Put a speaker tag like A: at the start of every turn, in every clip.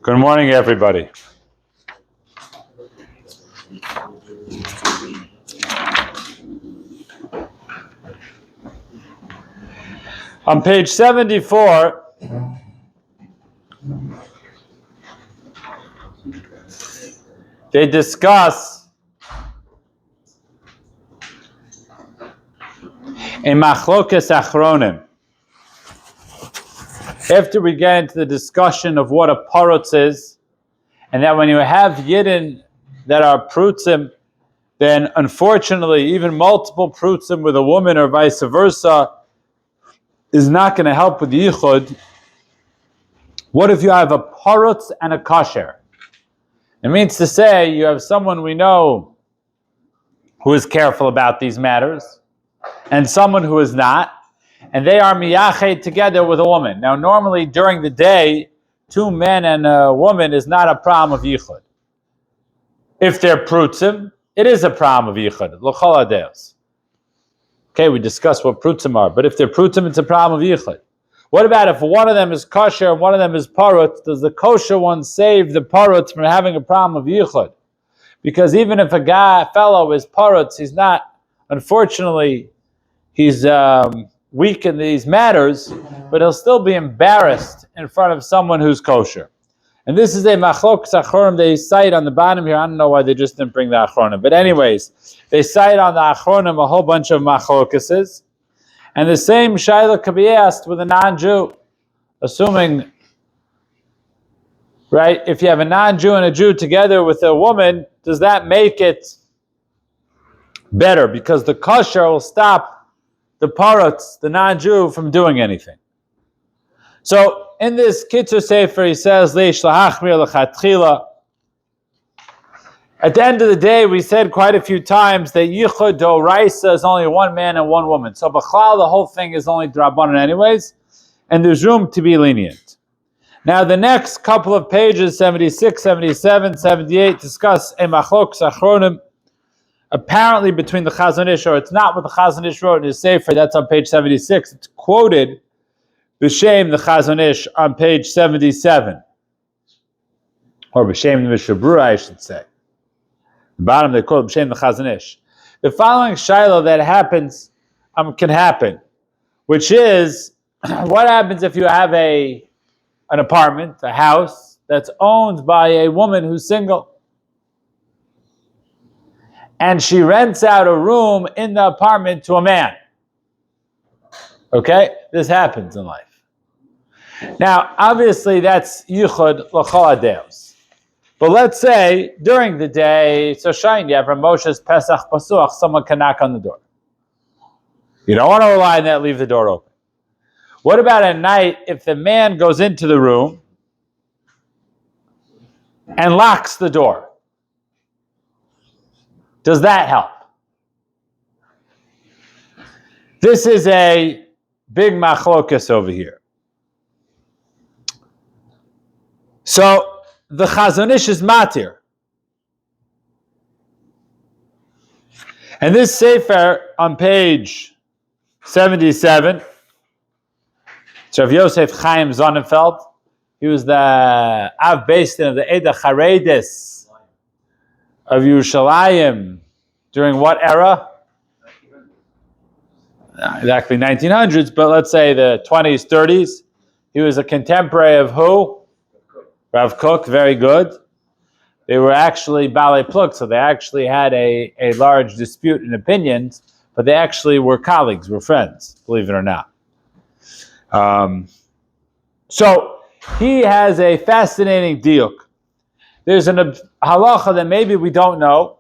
A: Good morning, everybody. On page 74, they discuss a machlokas achronim. After we get into the discussion of what a parutz is, and that when you have yidden that are prutzim, then unfortunately even multiple prutzim with a woman or vice versa is not going to help with the yichud. What if you have a parutz and a kasher? It means to say you have someone we know who is careful about these matters, and someone who is not, and they are miyached together with a woman. Now, normally during the day, two men and a woman is not a problem of yichud. If they're prutzim, it is a problem of yichud. L'chol hadeos. Okay, we discussed what prutzim are, but if they're prutzim, it's a problem of yichud. What about if one of them is kosher and one of them is parutz? Does the kosher one save the parutz from having a problem of yichud? Because even if a fellow is parutz, he's not, unfortunately, he's weak in these matters, but he'll still be embarrassed in front of someone who's kosher. And this is a machlokas achronim they cite on the bottom here. I don't know why they just didn't bring the achronim. But anyways, they cite on the achronim a whole bunch of machlokases. And the same shaila could be asked with a non-Jew. Assuming, right, if you have a non-Jew and a Jew together with a woman, does that make it better? Because the kosher will stop the parutz, the non-Jew, from doing anything. So in this Kitzur Sefer, he says, at the end of the day, we said quite a few times that Yichud D'Oraisa is only one man and one woman. So B'chlal, the whole thing is only D'Rabbanan anyways, and there's room to be lenient. Now the next couple of pages, 76, 77, 78, discuss a machlokas achronim, apparently between the Chazon Ish, or it's not what the Chazon Ish wrote in his Sefer, that's on page 76. It's quoted B'Shem the Chazon Ish on page 77. Or B'Shem the Mishnah Berurah, I should say. The bottom they quote B'Shem the Chazon Ish. The following shiloh that happens can happen, which is, what happens if you have an apartment, a house, that's owned by a woman who's single, and she rents out a room in the apartment to a man. Okay? This happens in life. Now, obviously, that's yichud l'chol hadeos. But let's say, during the day, so shine, you have Ramosha's Pesach Pasuach, someone can knock on the door. You don't want to rely on that, leave the door open. What about at night if the man goes into the room and locks the door? Does that help? This is a big machlokas over here. So the Chazon Ish is matir. And this sefer on page 77, Rav Yosef Chaim Sonnenfeld, he was the Av Beis Din of the Eda Charedes of Yerushalayim during what era? Not exactly 1900s, but let's say the 20s, 30s. He was a contemporary of who? Rav Kook, very good. They were actually Balei Pluk, so they actually had a large dispute in opinions, but they actually were colleagues, were friends, believe it or not. So he has a fascinating diuk. There's an halacha that maybe we don't know,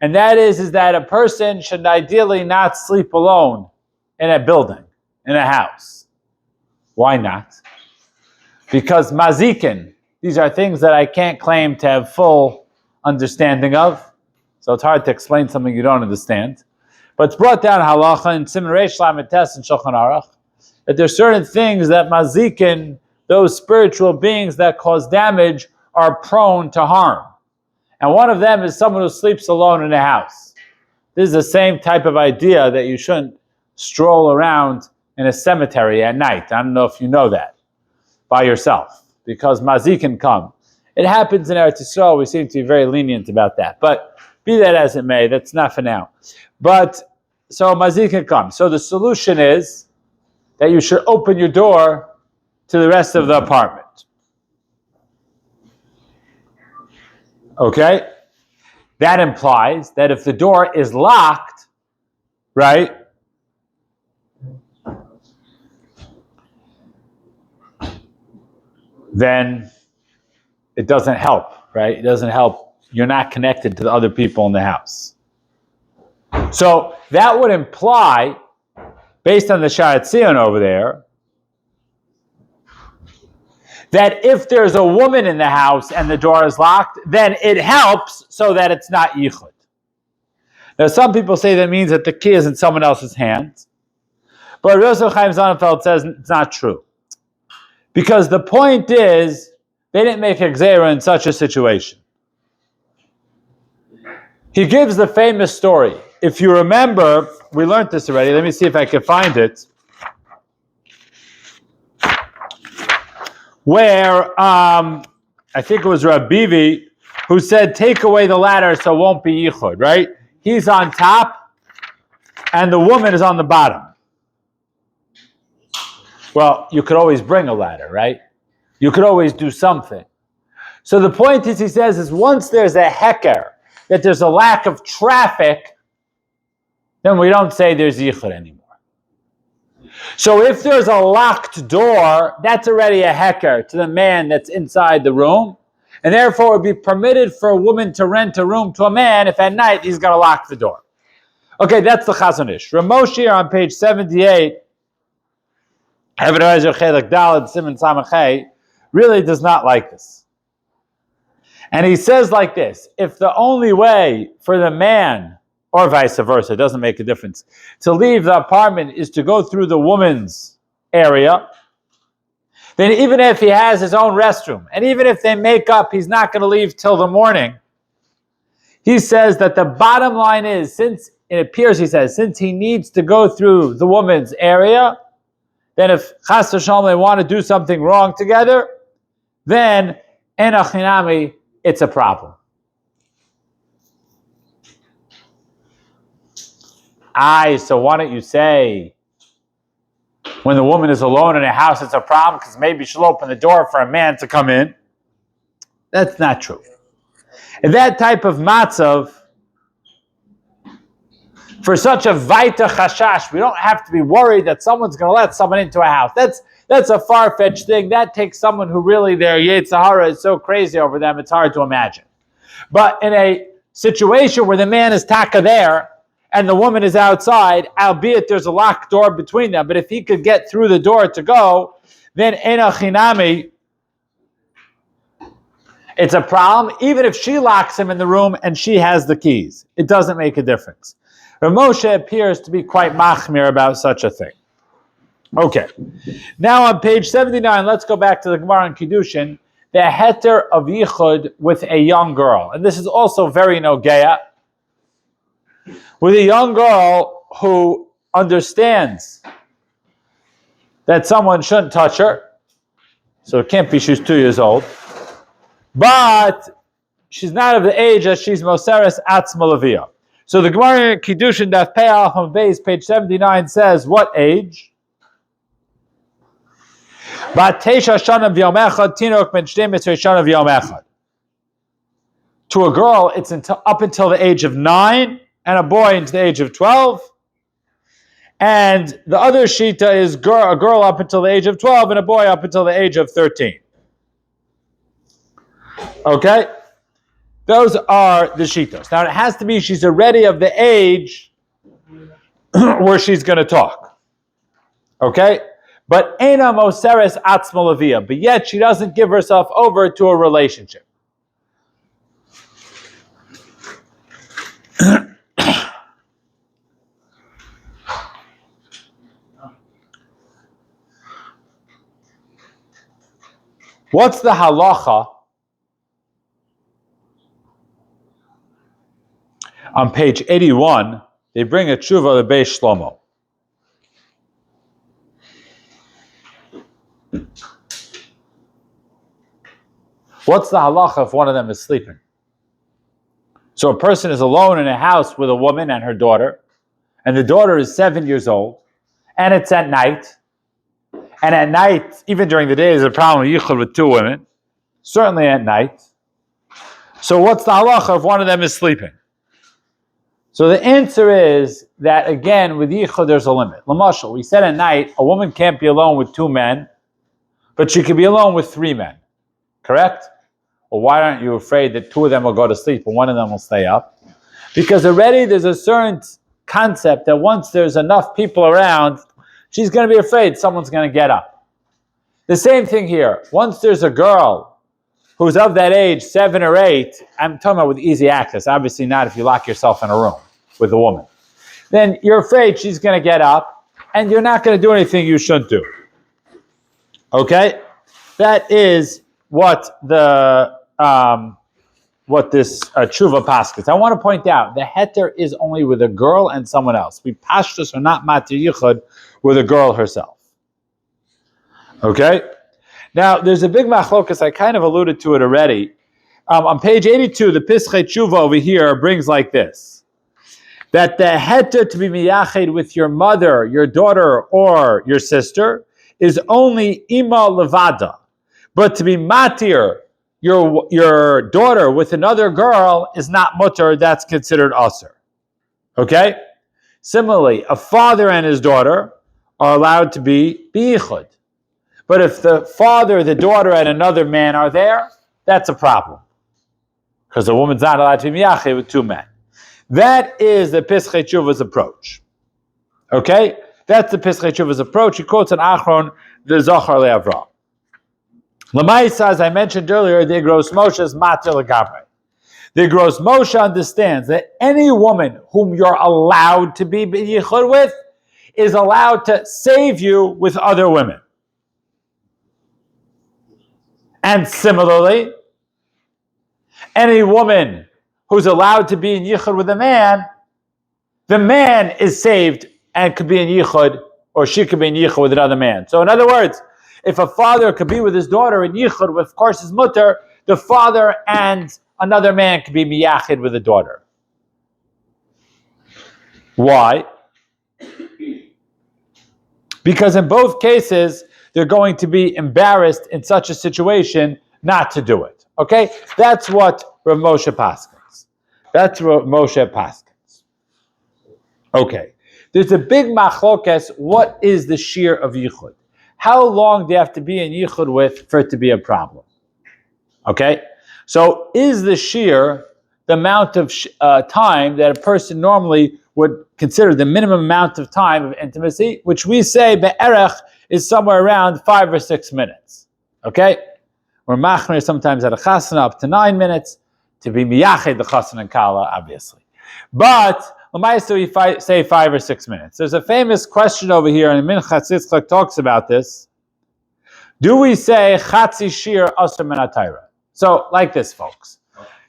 A: and that is that a person should ideally not sleep alone in a building, in a house. Why not? Because mazikin, these are things that I can't claim to have full understanding of, so it's hard to explain something you don't understand. But it's brought down halacha in Siman Reish Lamed Tes and Shulchan Aruch that there's certain things that mazikin, those spiritual beings that cause damage, are prone to harm. And one of them is someone who sleeps alone in a house. This is the same type of idea that you shouldn't stroll around in a cemetery at night. I don't know if you know that, by yourself, because mazik can come. It happens in Eretz Yisrael. We seem to be very lenient about that. But be that as it may, that's not for now. But so Mazika comes. So the solution is that you should open your door to the rest of the apartment. Okay? That implies that if the door is locked, right, then it doesn't help, right? It doesn't help. You're not connected to the other people in the house. So that would imply, based on the Sha'at Zion over there, that if there's a woman in the house and the door is locked, then it helps so that it's not yichud. Now, some people say that means that the key is in someone else's hands. But Rosh Chaim Sonnenfeld says it's not true. Because the point is, they didn't make a gzeira in such a situation. He gives the famous story. If you remember, we learned this already. Let me see if I can find it. Where, I think it was Rabbivi, who said, take away the ladder so it won't be yichud, right? He's on top, and the woman is on the bottom. Well, you could always bring a ladder, right? You could always do something. So the point is, he says, is once there's a heker, that there's a lack of traffic, then we don't say there's yichud anymore. So if there's a locked door, that's already a heker to the man that's inside the room, and therefore it would be permitted for a woman to rent a room to a man if at night he's going to lock the door. Okay, that's the Chazon Ish. Ramoshi on page 78, really does not like this. And he says like this, if the only way for the man, or vice versa, it doesn't make a difference, to leave the apartment is to go through the woman's area, then even if he has his own restroom, and even if they make up he's not going to leave till the morning, he says that the bottom line is, since it appears, he says, since he needs to go through the woman's area, then if Chas v'Shalom they want to do something wrong together, then en achinami, it's a problem. So why don't you say, when the woman is alone in a house, it's a problem because maybe she'll open the door for a man to come in? That's not true. In that type of matzav, for such a vaita chashash, we don't have to be worried that someone's going to let someone into a house. That's a far-fetched thing. That takes someone who really, their Yetzer Hara is so crazy over them, it's hard to imagine. But in a situation where the man is taka there, and the woman is outside, albeit there's a locked door between them, but if he could get through the door to go, then ena chinami, it's a problem, even if she locks him in the room and she has the keys. It doesn't make a difference. Rav Moshe appears to be quite machmir about such a thing. Okay. Now on page 79, let's go back to the Gemara in Kiddushin, the heter of yichud with a young girl. And this is also very nogeya. With a young girl who understands that someone shouldn't touch her, so it can't be she's 2 years old, but she's not of the age that she's Moseres Atzma Leviyah. So the Gemara in Kiddushin Daf Pei Aleph Amud Beis, page 79 says, what age? Bat Teisha Shana V'Yom Echad, Tinok Ben 12 Shana V'Yom Echad. To a girl, it's up until the age of 9, and a boy into the age of 12. And the other shita is a girl up until the age of 12 and a boy up until the age of 13. Okay? Those are the shitos. Now it has to be she's already of the age where she's going to talk. Okay? But Eina Moseres Atzma Leviyah. But yet she doesn't give herself over to a relationship. What's the halacha on page 81? They bring a tshuva to Beis Shlomo. What's the halacha if one of them is sleeping? So a person is alone in a house with a woman and her daughter, and the daughter is 7 years old, and it's at night. And at night, even during the day, there's a problem with yichud with two women. Certainly at night. So what's the halacha if one of them is sleeping? So the answer is that, again, with yichud, there's a limit. Lamashal, we said at night, a woman can't be alone with two men, but she could be alone with three men. Correct? Well, why aren't you afraid that two of them will go to sleep and one of them will stay up? Because already there's a certain concept that once there's enough people around, she's going to be afraid someone's going to get up. The same thing here. Once there's a girl who's of that age, 7 or 8, I'm talking about with easy access, obviously not if you lock yourself in a room with a woman, then you're afraid she's going to get up and you're not going to do anything you shouldn't do. Okay? That is what this tshuva paskins. I want to point out, the heter is only with a girl and someone else. We pashtus are not matir yichud with a girl herself. Okay? Now, there's a big machlokas, I kind of alluded to it already. On page 82, the Pischei Tshuva over here brings like this, that the heter to be miyached with your mother, your daughter, or your sister is only ima levada. But to be matir your daughter with another girl is not mutter, that's considered asr. Okay? Similarly, a father and his daughter are allowed to be biyichud. But if the father, the daughter, and another man are there, that's a problem. Because a woman's not allowed to be miyached with two men. That is the Pischei Tshuva's approach. Okay? That's the Pischei Tshuva's approach. He quotes an Achron, the Zohar le'Avraham. Lamaisa, as I mentioned earlier, the Gros Moshe is matir legabre. The Gros Moshe understands that any woman whom you're allowed to be yichud with is allowed to save you with other women. And similarly, any woman who's allowed to be in yichud with a man, the man is saved and could be in yichud, or she could be in yichud with another man. So in other words, if a father could be with his daughter in yichud, of course his mutter, the father and another man could be miyachid with the daughter. Why? Because in both cases, they're going to be embarrassed in such a situation not to do it. Okay? That's what Rav Moshe paskins. That's what Moshe paskins. Okay. There's a big machlokes. What is the shear of yichud? How long do you have to be in yichud with for it to be a problem? Okay? So is the shear the amount of time that a person normally would consider the minimum amount of time of intimacy, which we say be'erech is somewhere around 5 or 6 minutes. Okay? We're machmir sometimes at a chasana up to 9 minutes, to be miyached the chasana and kala, obviously. But l'maisa we say 5 or 6 minutes. There's a famous question over here, and Minchas Yitzchak talks about this. Do we say chatzi shir asr min hatayra? So, like this, folks.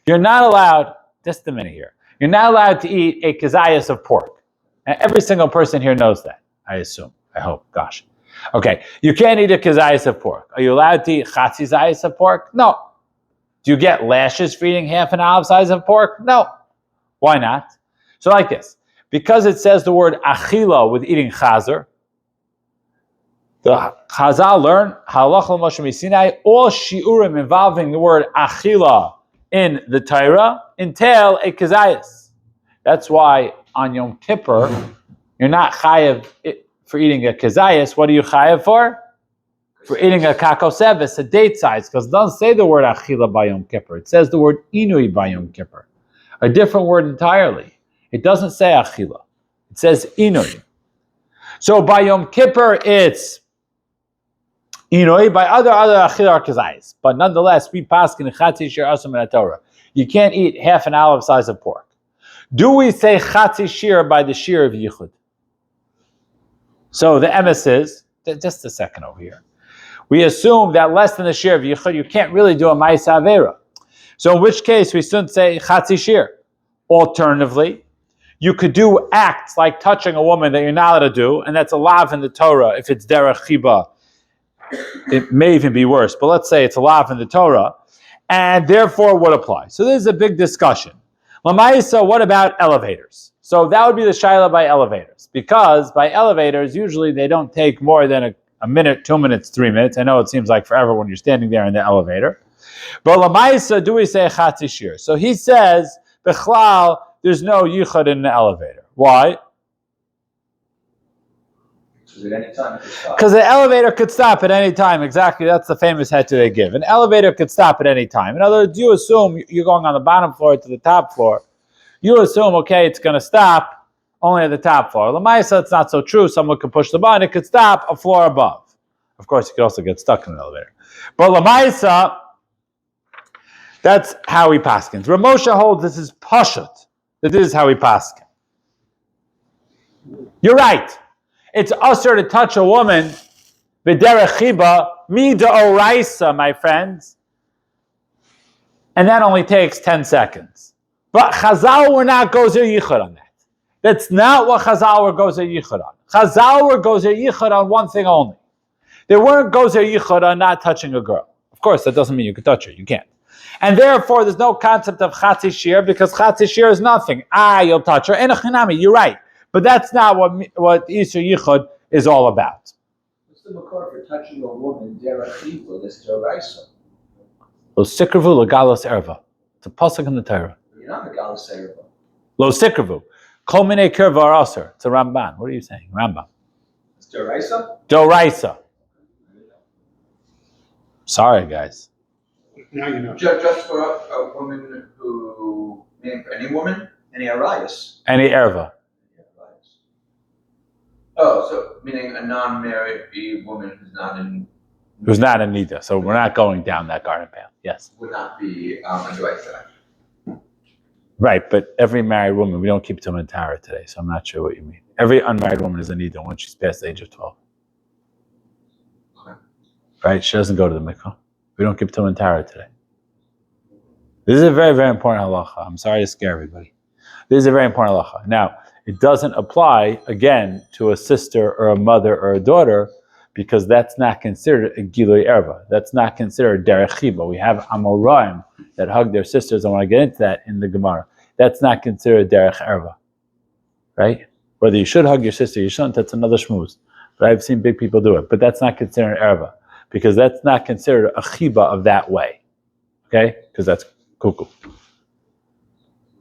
A: You're not allowed, just a minute here, you're not allowed to eat a kazayas of pork. And every single person here knows that, I assume. I hope, gosh. Okay, you can't eat a kazayas of pork. Are you allowed to eat chatzi zayas of pork? No. Do you get lashes for eating half an olive size of pork? No. Why not? So like this, because it says the word achila with eating chazer, the Chazal learn halach l'Moshe Sinai, all shiurim involving the word achila in the Torah entail a kazayas. That's why on Yom Kippur, you're not chayav for eating a kazayas. What are you chayav for? For eating a kakosevis, a date size, because it doesn't say the word achila by Yom Kippur. It says the word inui by Yom Kippur. A different word entirely. It doesn't say achila. It says inui. So by Yom Kippur, it's inui. By other achila are kazayas. But nonetheless, we paskin chatzi shir asum in Torah. You can't eat half an olive size of pork. Do we say chatzi shir by the shir of yichud? So the emes is, just a second over here. We assume that less than the shir of yichud, you can't really do a ma'isa avera. So in which case, we shouldn't say chatzi shir. Alternatively, you could do acts like touching a woman that you're not allowed to do, and that's a lav in the Torah. If it's derech chiba, it may even be worse. But let's say it's a lav in the Torah, and therefore would apply. So this is a big discussion. Lamaisa, what about elevators? So that would be the shaila by elevators, because by elevators, usually they don't take more than a minute, 2 minutes, 3 minutes. I know it seems like forever when you're standing there in the elevator. But lamaisa, do we say chatzi shir? So he says, b'chlal, there's no yichud in the elevator. Why? Because the elevator could stop at any time. Exactly, that's the famous heter they give. An elevator could stop at any time. In other words, you assume you're going on the bottom floor to the top floor. You assume, okay, it's going to stop only at the top floor. Lamaisa, it's not so true. Someone could push the button, it could stop a floor above. Of course, you could also get stuck in an elevator. But Lamaisa, that's how he paskins. Ramosha holds this is pashut. That this is how he paskins. You're right. It's usher to touch a woman, b'derech chiba, mida oraisa, my friends. And that only takes 10 seconds. But Chazal were not gozer yichud on that. That's not what Chazal were gozer yichud on. Chazal were gozer yichud on one thing only. They weren't gozer yichud on not touching a girl. Of course, that doesn't mean you can touch her. You can't. And therefore, there's no concept of chatzi shir, because chatzi shir is nothing. You'll touch her. And you're right. But that's not what Isur Yichud is all about.
B: What's the makor for touching a woman derech chiba, this doraisa?
A: Lo sikravu legalos erva. It's a pasuk in the Torah.
B: You're not legalos erva.
A: Lo sikravu. Kol minei kirva are aser. It's a Ramban. What are you saying? Rambam.
B: It's doraisa?
A: Doraisa. Sorry, guys.
C: Now you know.
B: Just for a woman who, meaning for any woman, any arayas.
A: Any erva.
B: Oh, so meaning a non-married woman who's not in
A: nida. So we're not going down that garden path. Yes.
B: Would not be under that.
A: Right, but every married woman, we don't keep Tum Tara today, so I'm not sure what you mean. Every unmarried woman is a nida once she's past the age of 12.
B: Okay.
A: Right? She doesn't go to the mikvah. We don't keep Tum Tara today. This is a very, very important halacha. I'm sorry to scare everybody. This is a very important halacha. Now, it doesn't apply, again, to a sister or a mother or a daughter, because that's not considered a gilui erva. That's not considered derech chiba. We have amoraim that hug their sisters. I want to get into that in the Gemara. That's not considered derech erva, right? Whether you should hug your sister, you shouldn't, that's another shmooze. But I've seen big people do it. But that's not considered erva, because that's not considered a chiba of that way, okay? Because that's cuckoo.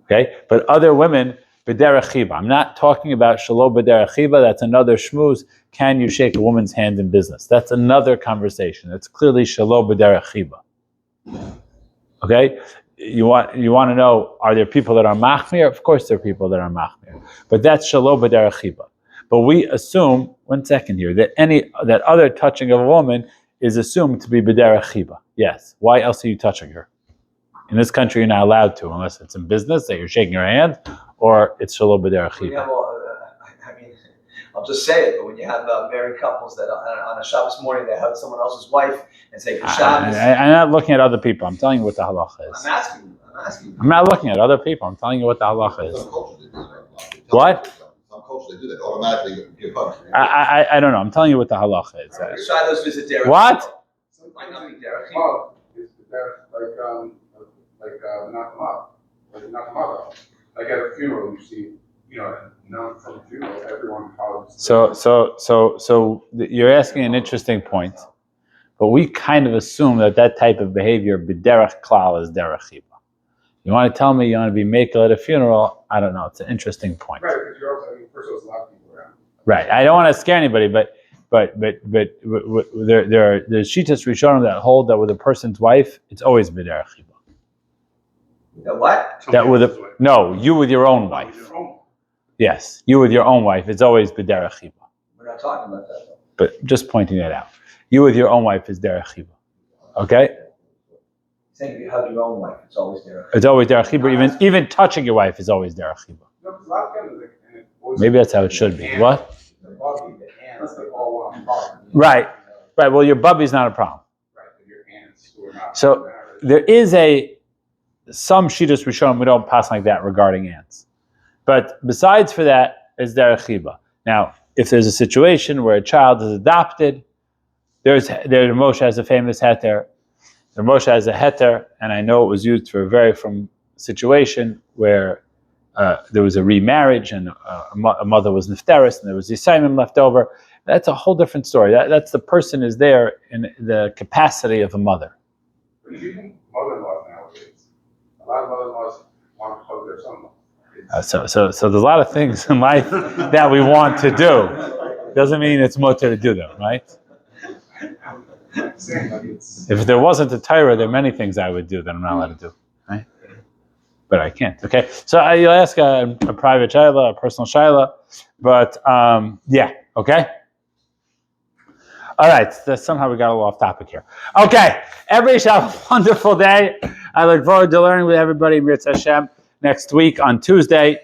A: Okay? But other women, b'derech chiba. I'm not talking about shalom b'derech chiba. That's another shmooze. Can you shake a woman's hand in business? That's another conversation. That's clearly shalom b'derech chiba. Okay? You want to know, are there people that are machmir? Of course there are people that are machmir. But that's shalom b'derech chiba. But we assume, 1 second here, that other touching of a woman is assumed to be b'derech chiba. Yes. Why else are you touching her? In this country, you're not allowed to, unless it's in business that you're shaking her hand, or it's shalom b'derech chiba.
B: I mean, I'll just say it, but when you have married couples that on a Shabbos morning they hug someone else's wife and say Shabbos.
A: I'm not looking at other people. I'm telling you what the halacha is.
B: I'm asking you.
A: I'm not looking at other people. I'm telling you what the halacha is. What?
D: Some cultures they do that automatically give hugs.
A: I don't know. I'm telling you what the halacha is.
B: Shiloh's visit derech.
A: What?
B: Might not be derech.
C: Oh, it's derech knock them up. Like knock them up. Like at a funeral, you see, not from a funeral, everyone hugs.
A: So you're asking an interesting point, but we kind of assume that type of behavior, b'derech klal, is derech chiba. You want to tell me you want to be makel at a funeral? I don't know. It's an interesting point.
C: Right, because you're also, first of all, there's a lot of people around.
A: Right. I don't want to scare anybody, but there's shitas rishonim that hold that with a person's wife, it's always b'derech chiba.
B: The what?
A: You with your own wife. Yes, you with your own wife. It's always b'derech chiba.
B: We're not talking about that though.
A: But just pointing that out. You with your own wife is derech chiba. Okay?
B: Saying if you hug your own wife, it's always derech.
A: It's always derech chiba. Even touching your wife is always derech chiba. Maybe that's how it should be. What? Right. Well, your bubby's not a problem. So there is some shitas rishonim we don't pass like that regarding ants. But besides for that, it's derech chiba. Now, if there's a situation where a child is adopted, Moshe has a famous heter. Rav Moshe has a heter, and I know it was used for from situation where there was a remarriage and a mother was nifteris and there was yisaimim left over. That's a whole different story. That's the person is there in the capacity of a mother.
C: But even mother-in-laws nowadays, a lot of mother-in-laws want to hug their son-in-law.
A: So there's a lot of things in life that we want to do. Doesn't mean it's mutter to do them, right? If there wasn't a Torah, there are many things I would do that I'm not allowed to do, right? But I can't. Okay, so you'll ask a private shayla, a personal shayla, but yeah, okay. All right, so somehow we got a little off topic here. Okay, everybody should have a wonderful day. I look forward to learning with everybody, Mirz Hashem, next week on Tuesday.